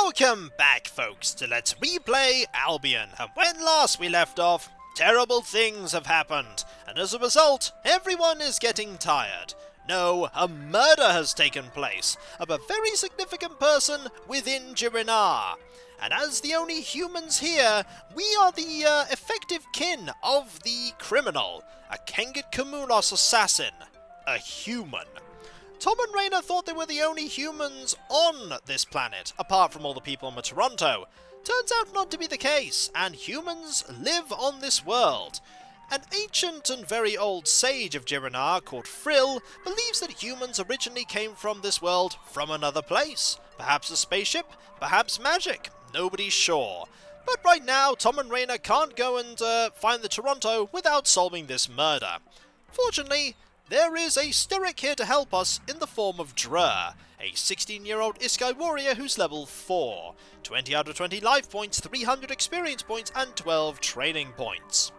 Welcome back, folks, to Let's Replay Albion, and when last we left off, terrible things have happened, and as a result, everyone is getting tired. No, a murder has taken place of a very significant person within Drirr, and as the only humans here, we are the effective kin of the criminal, a Kikoskia assassin, a human. Tom and Raina thought they were the only humans on this planet, apart from all the people on Toronto. Turns out not to be the case, and humans live on this world. An ancient and very old sage of Drirr called Frill believes that humans originally came from this world from another place. Perhaps a spaceship, perhaps magic, nobody's sure. But right now, Tom and Raina can't go and find the Toronto without solving this murder. Fortunately, there is a Styric here to help us in the form of Drirr, a 16-year-old Iskai warrior who's level 4, 20 out of 20 life points, 300 experience points, and 12 training points.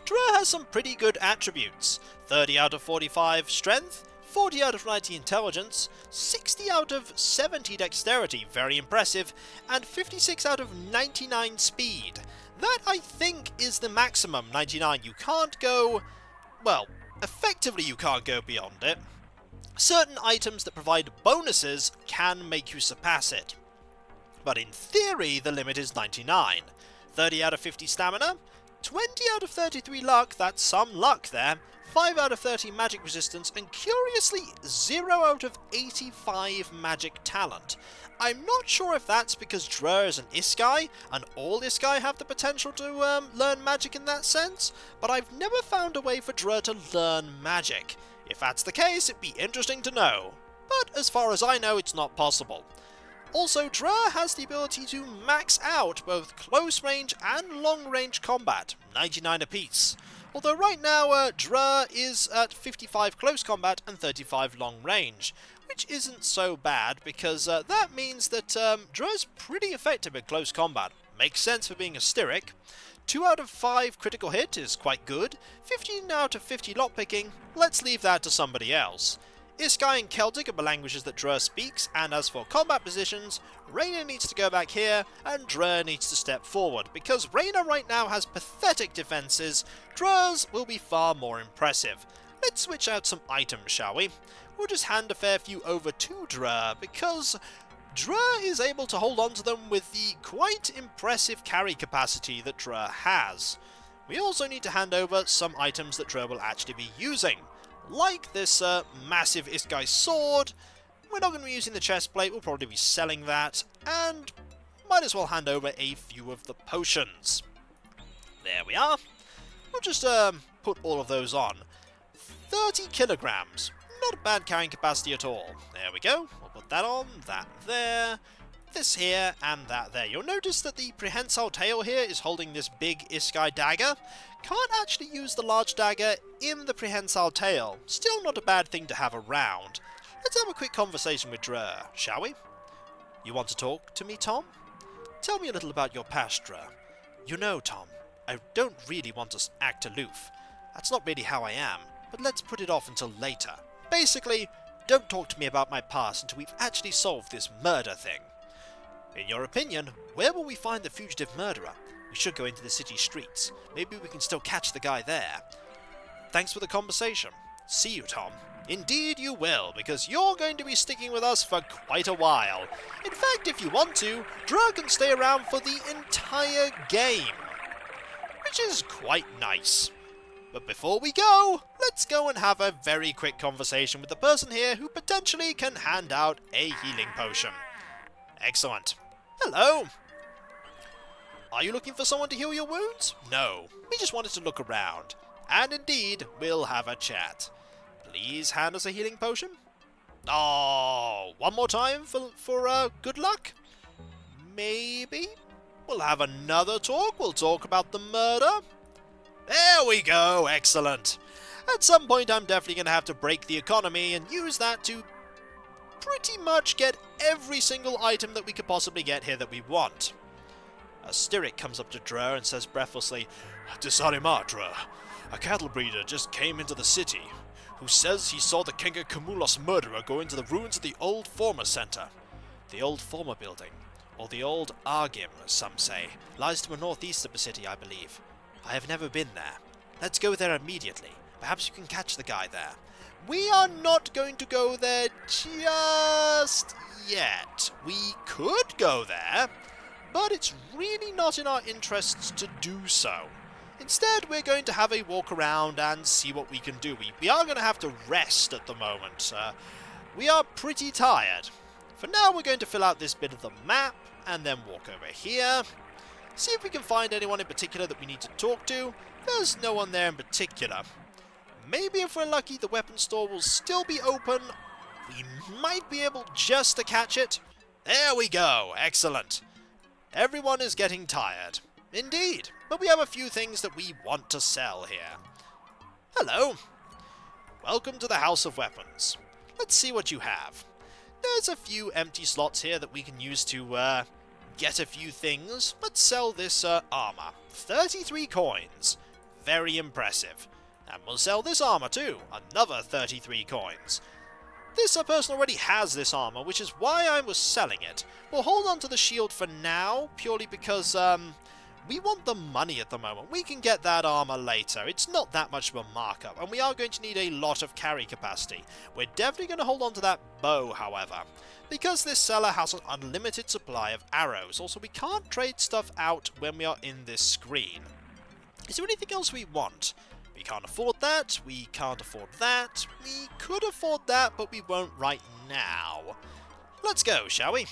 Drirr has some pretty good attributes: 30 out of 45 strength, 40 out of 90 intelligence, 60 out of 70 dexterity, very impressive, and 56 out of 99 speed. That, I think, is the maximum, 99. You can't go, well, effectively you can't go beyond it. Certain items that provide bonuses can make you surpass it. But in theory, the limit is 99. 30 out of 50 stamina, 20 out of 33 luck, that's some luck there, 5 out of 30 magic resistance, and curiously 0 out of 85 magic talent. I'm not sure if that's because Drirr is an Iskai, and all Iskai have the potential to learn magic in that sense, but I've never found a way for Drirr to learn magic. If that's the case, it'd be interesting to know. But as far as I know, it's not possible. Also, Drirr has the ability to max out both close range and long range combat, 99 apiece. Although right now, Drirr is at 55 close combat and 35 long range, which isn't so bad because that means that Drirr's pretty effective at close combat. Makes sense for being a Styric. 2 out of 5 critical hit is quite good, 15 out of 50 lockpicking, let's leave that to somebody else. Iskai and Celtic are the languages that Drirr speaks, and as for combat positions, Raina needs to go back here, and Drirr needs to step forward. Because Raina right now has pathetic defences, Drirr's will be far more impressive. Let's switch out some items, shall we? We'll just hand a fair few over to Drirr, because Drirr is able to hold on to them with the quite impressive carry capacity that Drirr has. We also need to hand over some items that Drirr will actually be using, like this massive Iskai sword. We're not going to be using the chest plate, we'll probably be selling that, and might as well hand over a few of the potions. There we are. We'll just put all of those on. 30 kilograms. Not a bad carrying capacity at all. There we go. We'll put that on, that there, this here, and that there. You'll notice that the prehensile tail here is holding this big Iskai dagger. Can't actually use the large dagger in the prehensile tail. Still not a bad thing to have around. Let's have a quick conversation with Drirr, shall we? You want to talk to me, Tom? Tell me a little about your past, Drirr. You know, Tom, I don't really want to act aloof. That's not really how I am, but let's put it off until later. Basically, don't talk to me about my past until we've actually solved this murder thing. In your opinion, where will we find the fugitive murderer? We should go into the city streets. Maybe we can still catch the guy there. Thanks for the conversation. See you, Tom. Indeed you will, because you're going to be sticking with us for quite a while. In fact, if you want to, Drirr can stay around for the entire game, which is quite nice. But before we go, let's go and have a very quick conversation with the person here who potentially can hand out a healing potion. Excellent. Hello. Are you looking for someone to heal your wounds? No, we just wanted to look around. And indeed, we'll have a chat. Please hand us a healing potion. Oh, one more time for good luck? Maybe? We'll have another talk. We'll talk about the murder. There we go, excellent. At some point I'm definitely going to have to break the economy and use that to pretty much get every single item that we could possibly get here that we want. A Styric comes up to Drirr and says breathlessly, "Disarima, Drirr. A cattle breeder just came into the city, who says he saw the Kikoskia murderer go into the ruins of the old former center. The old former building. or the old Argim, as some say, lies to the northeast of the city, I believe. I have never been there. Let's go there immediately. Perhaps you can catch the guy there. We are not going to go there just yet. We could go there, but it's really not in our interests to do so. Instead, we're going to have a walk around and see what we can do. We are going to have to rest at the moment. We are pretty tired. For now, we're going to fill out this bit of the map and then walk over here. See if we can find anyone in particular that we need to talk to. There's no one there in particular. Maybe if we're lucky, the weapon store will still be open. We might be able just to catch it. There we go. Excellent. Everyone is getting tired. Indeed. But we have a few things that we want to sell here. Hello. Welcome to the House of Weapons. Let's see what you have. There's a few empty slots here that we can use to get a few things. Let's sell this armor. 33 coins. Very impressive. And we'll sell this armor too. Another 33 coins. This person already has this armor, which is why I was selling it. We'll hold on to the shield for now, purely because we want the money at the moment. We can get that armor later. It's not that much of a markup, and we are going to need a lot of carry capacity. We're definitely going to hold on to that bow, however, because this seller has an unlimited supply of arrows. Also, we can't trade stuff out when we are in this screen. Is there anything else we want? We can't afford that, we can't afford that, we could afford that, but we won't right now. Let's go, shall we?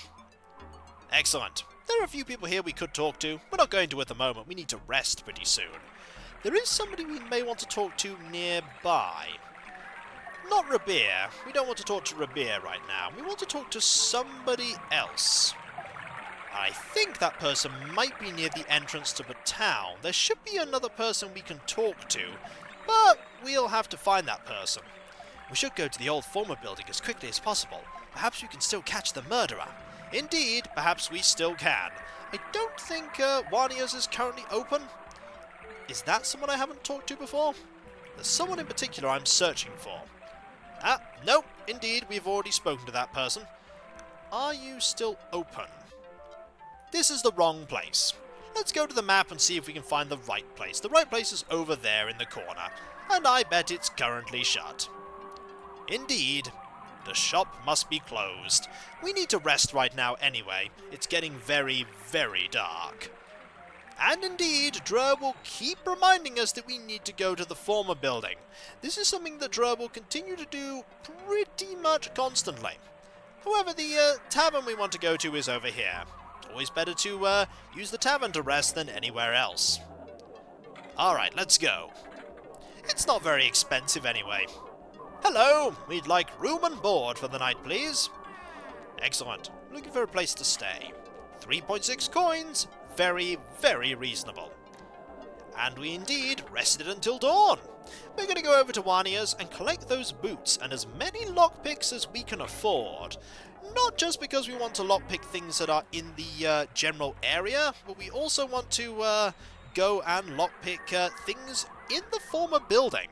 Excellent. There are a few people here we could talk to. We're not going to at the moment, we need to rest pretty soon. There is somebody we may want to talk to nearby. Not Rabir. We don't want to talk to Rabir right now. We want to talk to somebody else. I think that person might be near the entrance to the town. There should be another person we can talk to, but we'll have to find that person. We should go to the old former building as quickly as possible. Perhaps we can still catch the murderer. Indeed, perhaps we still can. I don't think Warnia's is currently open. Is that someone I haven't talked to before? There's someone in particular I'm searching for. Ah, nope, indeed, we've already spoken to that person. Are you still open? This is the wrong place. Let's go to the map and see if we can find the right place. The right place is over there in the corner, and I bet it's currently shut. Indeed, the shop must be closed. We need to rest right now anyway. It's getting very, very dark. And indeed, Drirr will keep reminding us that we need to go to the former building. This is something that Drirr will continue to do pretty much constantly. However, the tavern we want to go to is over here. Always better to use the tavern to rest than anywhere else. Alright, let's go. It's not very expensive anyway. Hello! We'd like room and board for the night, please. Excellent. Looking for a place to stay. 3.6 coins. Very, very reasonable. And we indeed rested until dawn. We're going to go over to Warnia's and collect those boots and as many lockpicks as we can afford. Not just because we want to lockpick things that are in the general area, but we also want to go and lockpick things in the former building.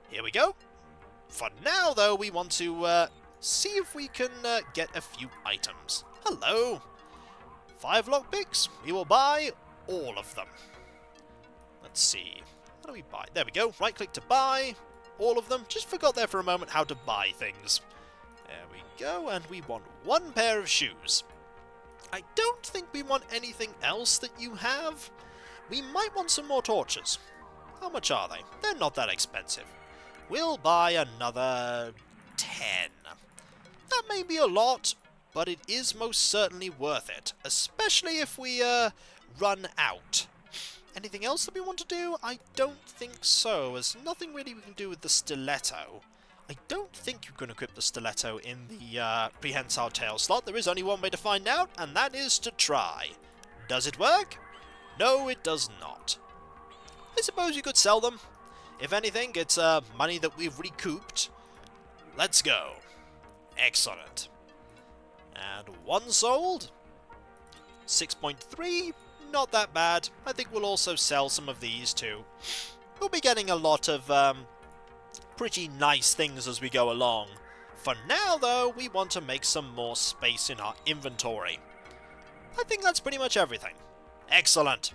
Here we go. For now, though, we want to see if we can get a few items. Hello. 5 lockpicks. We will buy all of them. Let's see. How do we buy? There we go. Right-click to buy all of them. Just forgot there for a moment how to buy things. There we go, and we want 1 pair of shoes. I don't think we want anything else that you have. We might want some more torches. How much are they? They're not that expensive. We'll buy another 10. That may be a lot, but it is most certainly worth it, especially if we run out. Anything else that we want to do? I don't think so. There's nothing really we can do with the stiletto. I don't think you can equip the stiletto in the prehensile tail slot. There is only one way to find out, and that is to try. Does it work? No, it does not. I suppose you could sell them. If anything, it's money that we've recouped. Let's go. Excellent. And 1 sold. 6.3. Not that bad. I think we'll also sell some of these too. We'll be getting a lot of pretty nice things as we go along. For now, though, we want to make some more space in our inventory. I think that's pretty much everything. Excellent.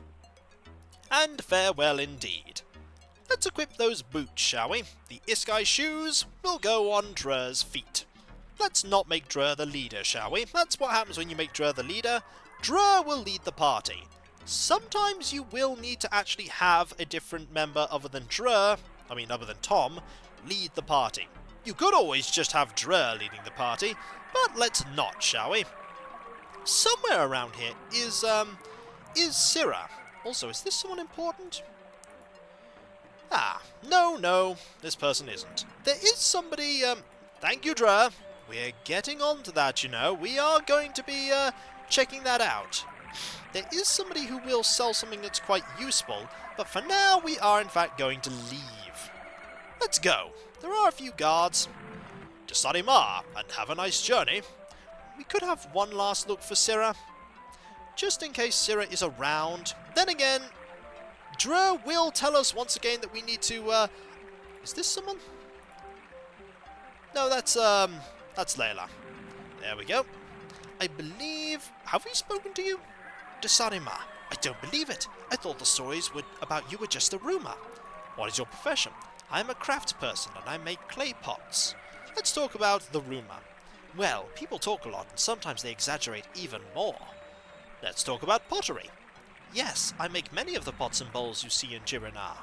And farewell indeed. Let's equip those boots, shall we? The Iskai shoes will go on Drirr's feet. Let's not make Drirr the leader, shall we? That's what happens when you make Drirr the leader. Drirr will lead the party. Sometimes you will need to actually have a different member other than Tom, lead the party. You could always just have Drirr leading the party, but let's not, shall we? Somewhere around here is Syrah. Also, is this someone important? No, this person isn't. There is somebody, thank you, Drirr. We're getting on to that, you know. We are going to be, checking that out. There is somebody who will sell something that's quite useful, but for now we are in fact going to leave. Let's go. There are a few guards. To Sarimar, and have a nice journey. We could have one last look for Syrah, just in case Syrah is around. Then again, Drirr will tell us once again that we need to, is this someone? No, that's Layla. There we go. I believe... Have we spoken to you? Desarima. I don't believe it. I thought the stories about you were just a rumour. What is your profession? I am a craftsperson and I make clay pots. Let's talk about the rumour. Well, people talk a lot and sometimes they exaggerate even more. Let's talk about pottery. Yes, I make many of the pots and bowls you see in Drirr.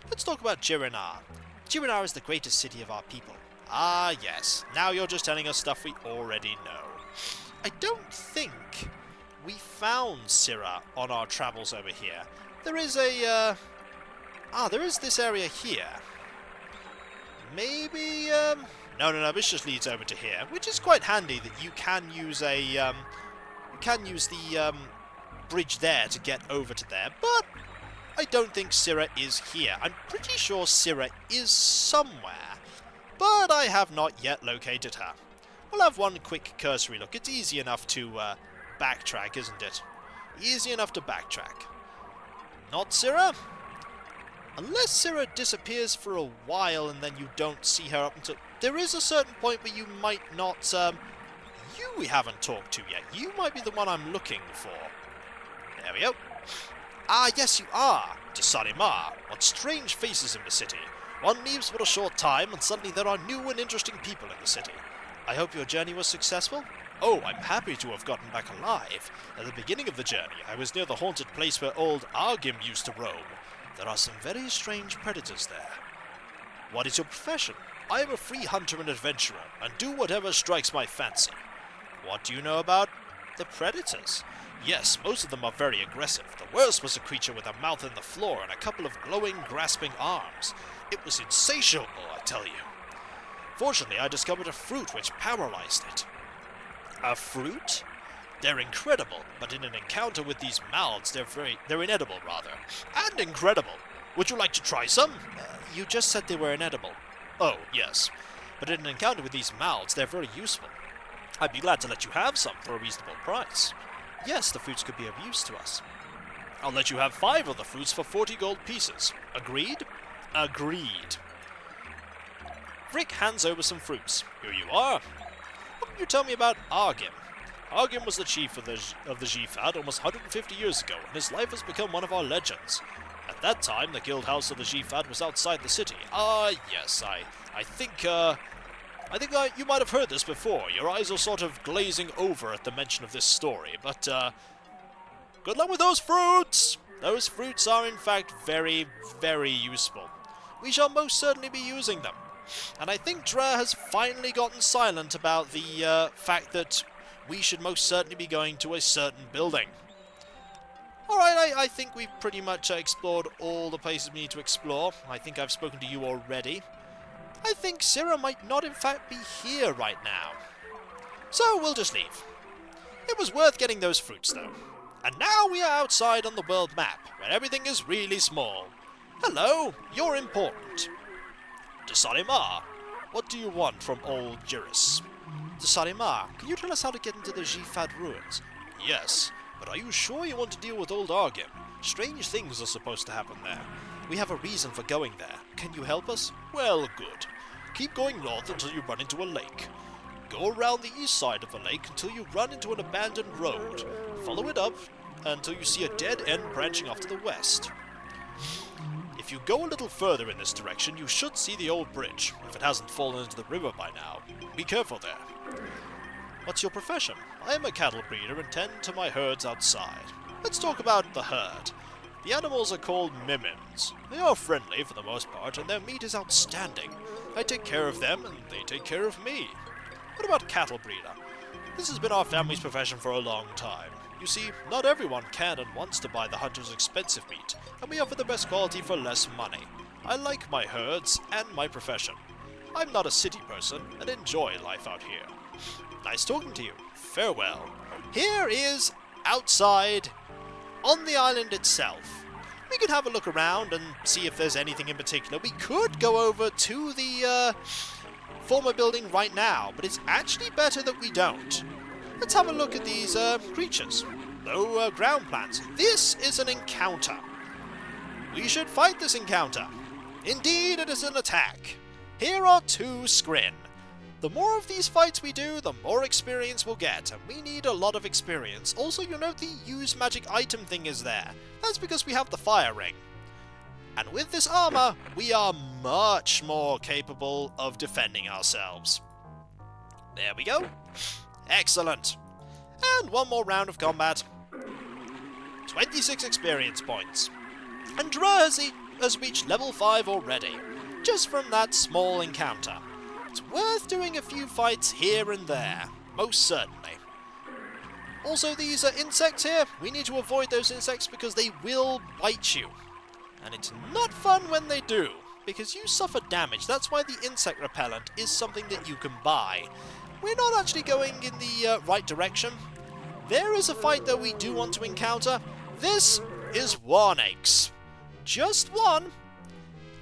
Let's talk about Drirr. Drirr is the greatest city of our people. Ah, yes. Now you're just telling us stuff we already know. I don't think we found Syrah on our travels over here. There is a, there is this area here. Maybe, no, this just leads over to here, which is quite handy that you can use the bridge there to get over to there, but I don't think Syrah is here. I'm pretty sure Syrah is somewhere, but I have not yet located her. We'll have one quick cursory look. It's easy enough to backtrack, isn't it? Easy enough to backtrack. Not Syrah? Unless Syrah disappears for a while and then you don't see her up until... There is a certain point where you might not... you we haven't talked to yet. You might be the one I'm looking for. There we go. Ah, yes you are. To Sarimar. What strange faces in the city. One leaves for a short time and suddenly there are new and interesting people in the city. I hope your journey was successful. Oh, I'm happy to have gotten back alive. At the beginning of the journey, I was near the haunted place where old Albion used to roam. There are some very strange predators there. What is your profession? I am a free hunter and adventurer, and do whatever strikes my fancy. What do you know about the predators? Yes, most of them are very aggressive. The worst was a creature with a mouth in the floor and a couple of glowing, grasping arms. It was insatiable, I tell you. Fortunately, I discovered a fruit which paralyzed it. A fruit? They're incredible, but in an encounter with these mouths, they're inedible, rather. And incredible. Would you like to try some? You just said they were inedible. Oh, yes. But in an encounter with these mouths, they're very useful. I'd be glad to let you have some for a reasonable price. Yes, the fruits could be of use to us. I'll let you have 5 of the fruits for 40 gold pieces. Agreed? Agreed. Rick hands over some fruits. Here you are. What can you tell me about Argim? Argim was the chief of the Jifad almost 150 years ago, and his life has become one of our legends. At that time, the guild house of the Jifad was outside the city. Ah, yes, I think you might have heard this before. Your eyes are sort of glazing over at the mention of this story, but, good luck with those fruits! Those fruits are, in fact, very, very useful. We shall most certainly be using them. And I think Drirr has finally gotten silent about the fact that we should most certainly be going to a certain building. Alright, I think we've pretty much explored all the places we need to explore. I think I've spoken to you already. I think Syrah might not in fact be here right now. So we'll just leave. It was worth getting those fruits though. And now we are outside on the world map, where everything is really small. Hello, you're important. To Sarimar, what do you want from old Jiris? To Sarimar, can you tell us how to get into the Jifad ruins? Yes, but are you sure you want to deal with old Argim? Strange things are supposed to happen there. We have a reason for going there. Can you help us? Well, good. Keep going north until you run into a lake. Go around the east side of the lake until you run into an abandoned road. Follow it up until you see a dead end branching off to the west. If you go a little further in this direction, you should see the old bridge, if it hasn't fallen into the river by now. Be careful there. What's your profession? I am a cattle breeder and tend to my herds outside. Let's talk about the herd. The animals are called mimins. They are friendly for the most part, and their meat is outstanding. I take care of them, and they take care of me. What about cattle breeder? This has been our family's profession for a long time. You see, not everyone can and wants to buy the hunter's expensive meat, and we offer the best quality for less money. I like my herds and my profession. I'm not a city person and enjoy life out here. Nice talking to you. Farewell. Here is outside on the island itself. We could have a look around and see if there's anything in particular. We could go over to the former building right now, but it's actually better that we don't. Let's have a look at these creatures. No ground plants. This is an encounter. We should fight this encounter. Indeed, it is an attack. Here are 2 Skrin. The more of these fights we do, the more experience we'll get, and we need a lot of experience. Also, you note the use magic item thing is there. That's because we have the fire ring. And with this armor, we are much more capable of defending ourselves. There we go. Excellent. And one more round of combat. 26 experience points. And Drirr has reached level 5 already, just from that small encounter. It's worth doing a few fights here and there, most certainly. Also, these insects here, we need to avoid those insects because they will bite you. And it's not fun when they do, because you suffer damage. That's why the insect repellent is something that you can buy. We're not actually going in the right direction. There is a fight that we do want to encounter. This is Warnax. Just one.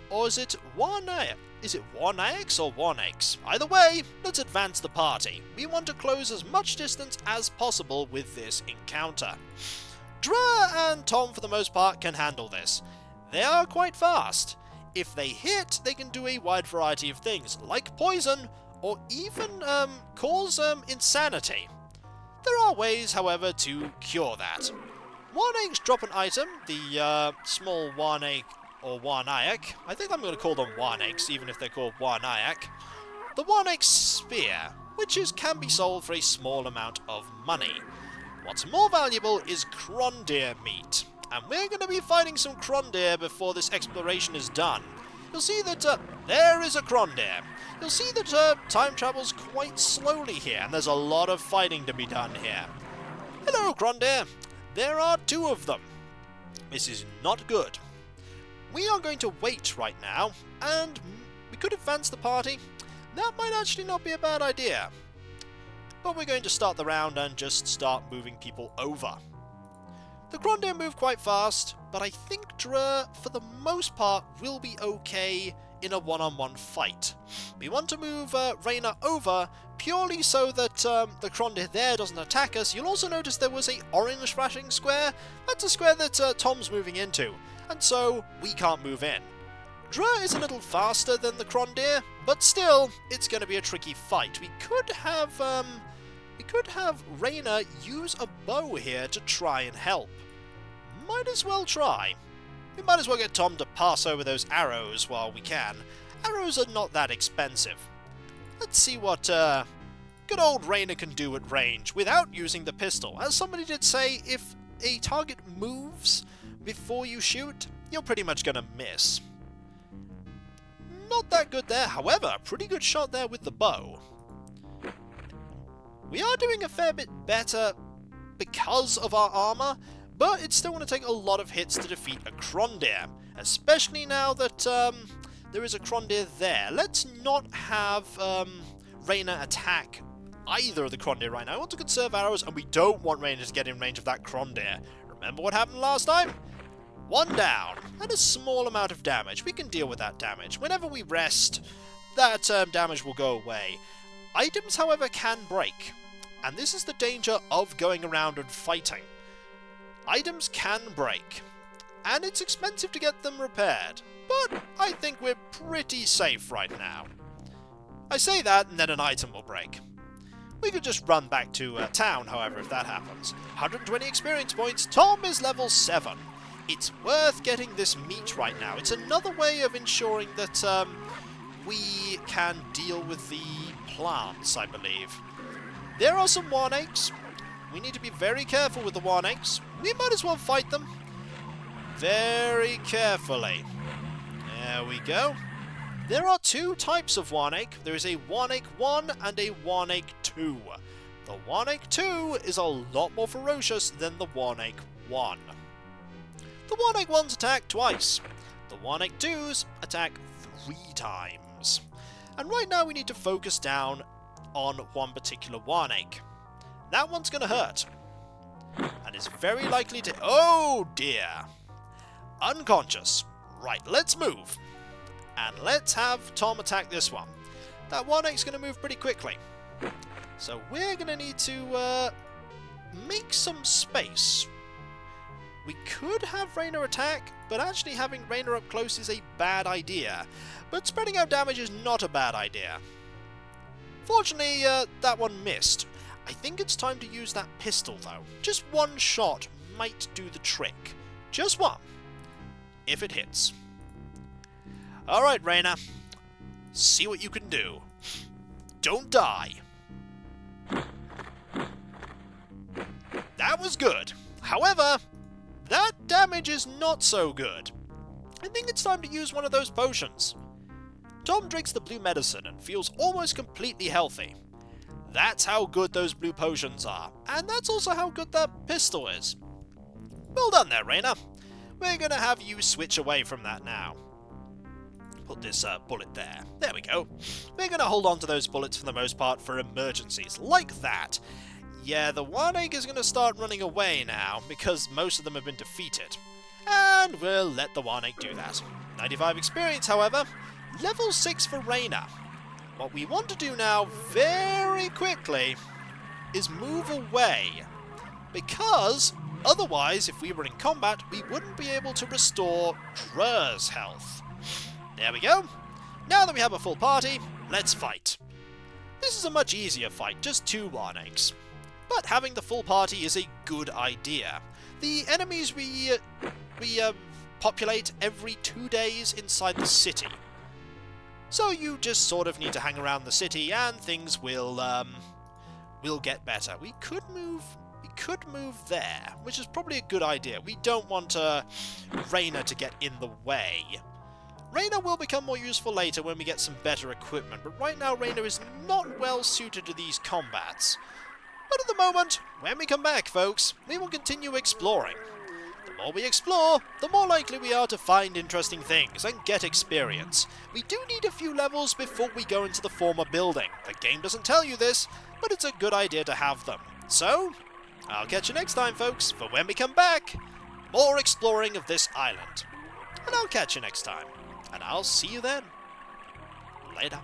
Or is it Warnax? Is it Warnax or Warnax? Either way, let's advance the party. We want to close as much distance as possible with this encounter. Drirr and Tom, for the most part, can handle this. They are quite fast. If they hit, they can do a wide variety of things, like poison, or even cause insanity. There are ways, however, to cure that. Warnax drop an item, the small Warnax or Warnayak. I think I'm going to call them Warnax, even if they're called Warnayak. The Warnax Spear, which can be sold for a small amount of money. What's more valuable is Krondir meat, and we're going to be fighting some Krondir before this exploration is done. You'll see that there is a Krondir. You'll see that time travels quite slowly here, and there's a lot of fighting to be done here. Hello, Krondir. There are 2 of them. This is not good. We are going to wait right now, and we could advance the party. That might actually not be a bad idea. But we're going to start the round and just start moving people over. The Krondir move quite fast, but I think Drirr, for the most part, will be okay in a one-on-one fight. We want to move Reyna over purely so that the Krondir there doesn't attack us. You'll also notice there was a orange flashing square. That's a square that Tom's moving into, and so we can't move in. Drirr is a little faster than the Krondir, but still, it's going to be a tricky fight. We could have Reyna use a bow here to try and help. Might as well try. We might as well get Tom to pass over those arrows while we can. Arrows are not that expensive. Let's see what good old Reyna can do at range without using the pistol. As somebody did say, if a target moves before you shoot, you're pretty much going to miss. Not that good there, however, pretty good shot there with the bow. We are doing a fair bit better because of our armor, but it's still going to take a lot of hits to defeat a Krondir, especially now that there is a Krondir there. Let's not have Reyna attack either of the Krondir right now. I want to conserve arrows, and we don't want Reyna to get in range of that Krondir. Remember what happened last time? 1 down, and a small amount of damage. We can deal with that damage. Whenever we rest, that damage will go away. Items, however, can break, and this is the danger of going around and fighting. Items can break, and it's expensive to get them repaired, but I think we're pretty safe right now. I say that, and then an item will break. We could just run back to town, however, if that happens. 120 experience points. Tom is level 7. It's worth getting this meat right now. It's another way of ensuring that we can deal with the plants, I believe. There are some Warnakes. We need to be very careful with the Warnakes. We might as well fight them very carefully. There we go. There are 2 types of Warnake. There is a Warnake 1 and a Warnake 2. The Warnake 2 is a lot more ferocious than the Warnake 1. The Warnake 1s attack twice. The Warnake 2s attack 3 times. And right now we need to focus down on one particular Warnake. That one's going to hurt. And is very likely to... Oh dear! Unconscious. Right, let's move. And let's have Tom attack this one. That Warnake's going to move pretty quickly. So we're going to need to make some space. We could have Raynor attack, but actually having Raynor up close is a bad idea. But spreading out damage is not a bad idea. Fortunately, that one missed. I think it's time to use that pistol, though. Just one shot might do the trick. Just one. If it hits. Alright, Raynor. See what you can do. Don't die. That was good. However, that damage is not so good. I think it's time to use one of those potions. Tom drinks the blue medicine and feels almost completely healthy. That's how good those blue potions are, and that's also how good that pistol is. Well done there, Raynor. We're going to have you switch away from that now. Put this bullet there. There we go. We're going to hold on to those bullets for the most part for emergencies, like that. Yeah, the Warnake is going to start running away now, because most of them have been defeated. And we'll let the Warnake do that. 95 experience, however. Level 6 for Raynor. What we want to do now, very quickly, is move away. Because, otherwise, if we were in combat, we wouldn't be able to restore Drirr's health. There we go. Now that we have a full party, let's fight. This is a much easier fight, just 2 Warnakes. But having the full party is a good idea. The enemies we populate every 2 days inside the city. So you just sort of need to hang around the city and things will get better. We could move there, which is probably a good idea. We don't want Raynor to get in the way. Raynor will become more useful later when we get some better equipment, but right now Raynor is not well suited to these combats. But at the moment, when we come back, folks, we will continue exploring. The more we explore, the more likely we are to find interesting things and get experience. We do need a few levels before we go into the former building. The game doesn't tell you this, but it's a good idea to have them. So, I'll catch you next time, folks, for when we come back, more exploring of this island. And I'll catch you next time, and I'll see you then. Later.